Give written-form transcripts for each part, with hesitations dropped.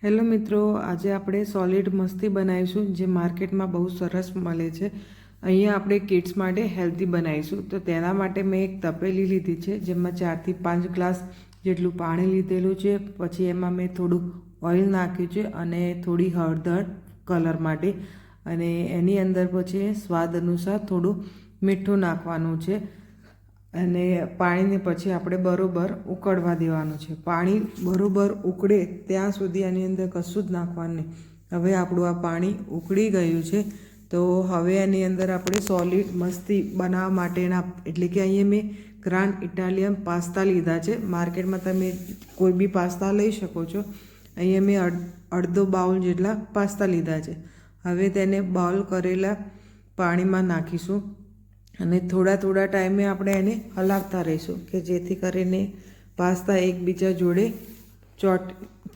Hello મિત્રો, આજે આપણે સોલિડ મસ્તી બનાવીશું જે માર્કેટમાં બહુ સરસ મળે છે. અહીંયા આપણે કિડ્સ માટે હેલ્ધી બનાવીશું. તો તેના માટે મેં એક તપેલી લીધી છે જેમાં 4 થી 5 ગ્લાસ જેટલું પાણી લીધેલું છે. પછી એમાં મેં થોડું ઓઇલ નાખ્યું છે અને થોડી હળદર કલર માટે, અને એની અંદર પછી સ્વાદ અનુસાર થોડું મીઠું નાખવાનું છે. અને પાણીને પછી આપણે બરાબર ઉકળવા દેવાનું છે. પાણી બરાબર ઉકળે ત્યાં સુધી આની અંદર કશું જ નાખવાનું નહીં. હવે આપણું આ પાણી ઉકળી ગયું છે, તો હવે એની અંદર આપણે સોલિડ મસ્તી બનાવવા માટેના, એટલે કે અહીંયા મેં ગ્રાન્ડ ઇટાલિયન પાસ્તા લીધા છે. માર્કેટમાં તમે કોઈ બી પાસ્તા લઈ શકો છો. અહીંયા મેં અડધો બાઉલ જેટલા પાસ્તા લીધા છે. હવે તેને બોઇલ કરેલા પાણીમાં નાખીશું અને થોડા ટાઈમે આપણે એને હલાવતા રહીશું કે જેથી કરીને પાસ્તા એકબીજા જોડે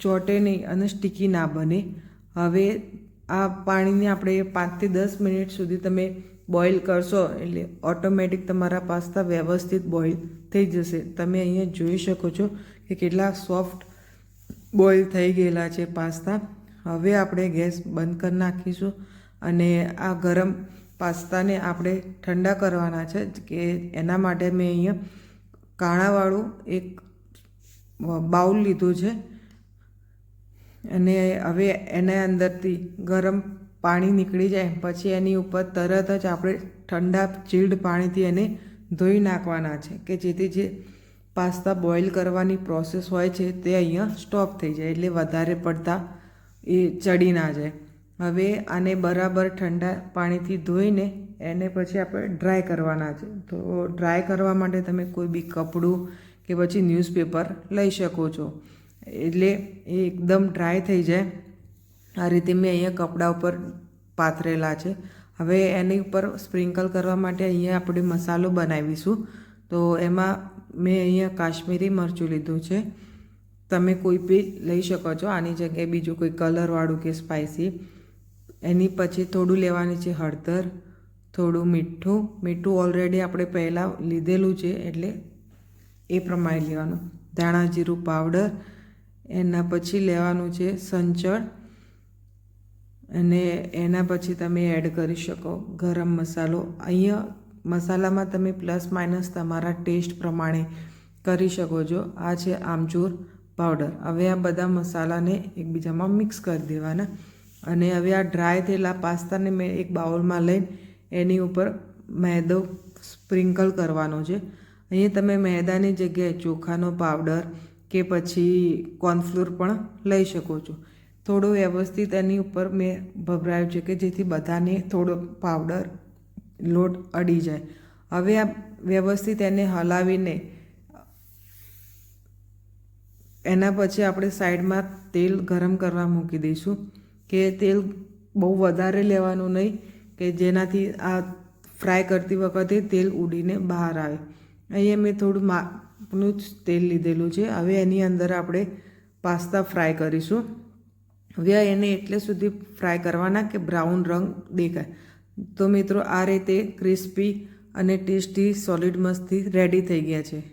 ચોટે નહીં અને સ્ટીકી ના બને. હવે આ પાણીને આપણે 5 થી 10 મિનિટ સુધી તમે બોઇલ કરશો એટલે ઓટોમેટિક તમારા પાસ્તા વ્યવસ્થિત બોઇલ થઈ જશે. તમે અહીંયા જોઈ શકો છો કે કેટલા સોફ્ટ બોઇલ થઈ ગયેલા છે પાસ્તા. હવે આપણે ગેસ બંધ કરી નાખીશું અને આ ગરમ પાસ્તાને આપણે ઠંડા કરવાના છે, કે એના માટે મેં અહીંયા કાણાવાળું એક બાઉલ લીધું છે. અને હવે એના અંદરથી ગરમ પાણી નીકળી જાય પછી એની ઉપર તરત જ આપણે ઠંડા ચીલ્ડ પાણીથી એને ધોઈ નાખવાના છે, કે જેથી જે પાસ્તા બોઇલ કરવાની પ્રોસેસ હોય છે તે અહીંયા સ્ટોપ થઈ જાય, એટલે વધારે પડતા એ ચડી ના જાય. હવે આને બરાબર ઠંડા પાણીથી ધોઈને એને પછી આપણે ડ્રાય કરવાના છે. તો ડ્રાય કરવા માટે તમે કોઈ બી કપડું કે પછી ન્યૂઝપેપર લઈ શકો છો, એટલે એ એકદમ ડ્રાય થઈ જાય. આ રીતે મેં અહીંયા કપડા ઉપર પાથરેલા છે. હવે એની ઉપર સ્પ્રિંકલ કરવા માટે અહીંયા આપણે મસાલો બનાવીશું. તો એમાં મેં અહીંયા કાશ્મીરી મરચું લીધું છે. તમે કોઈ બી લઈ શકો છો, આની જગ્યાએ બીજું કોઈ કલરવાળું કે સ્પાઇસી. એની પછી થોડું લેવાની છે હળદર, થોડું મીઠું ઓલરેડી આપણે પહેલાં લીધેલું છે એટલે એ પ્રમાણે લેવાનું. ધાણા જીરું પાવડર, એના પછી લેવાનું છે સંચળ, અને એના પછી તમે એડ કરી શકો ગરમ મસાલો. અહીંયા મસાલામાં તમે પ્લસ માઇનસ તમારા ટેસ્ટ પ્રમાણે કરી શકો છો. આ છે આમચૂર પાવડર. હવે આ બધા મસાલાને એકબીજામાં મિક્સ કરી દેવાના. અને હવે આ ડ્રાય થયેલા પાસ્તાને મેં એક બાઉલમાં લઈને એની ઉપર મેદો સ્પ્રિંકલ કરવાનો છે. અહીંયા તમે મેદાની જગ્યાએ ચોખાનો પાવડર કે પછી કોર્નફ્લોર પણ લઈ શકો છો. થોડો વ્યવસ્થિત એની ઉપર મેં ભભરાયું છે કે જેથી બધાને થોડો પાવડર લોટ અડી જાય. હવે આ વ્યવસ્થિત એને હલાવીને એના પછી આપણે સાઈડમાં તેલ ગરમ કરવા મૂકી દઈશું, કે તેલ બહુ વધારે લેવાનું નહીં કે જેનાથી આ ફ્રાય કરતી વખતે તેલ ઉડીને બહાર આવે. અહીંયા મેં થોડું માપનું જ તેલ લીધેલું છે. હવે એની અંદર આપણે પાસ્તા ફ્રાય કરીશું. હવે એને એટલે સુધી ફ્રાય કરવાના કે બ્રાઉન રંગ દેખાય. તો મિત્રો, આ રીતે ક્રિસ્પી અને ટેસ્ટી સોલિડ મસ્તી રેડી થઈ ગયા છે.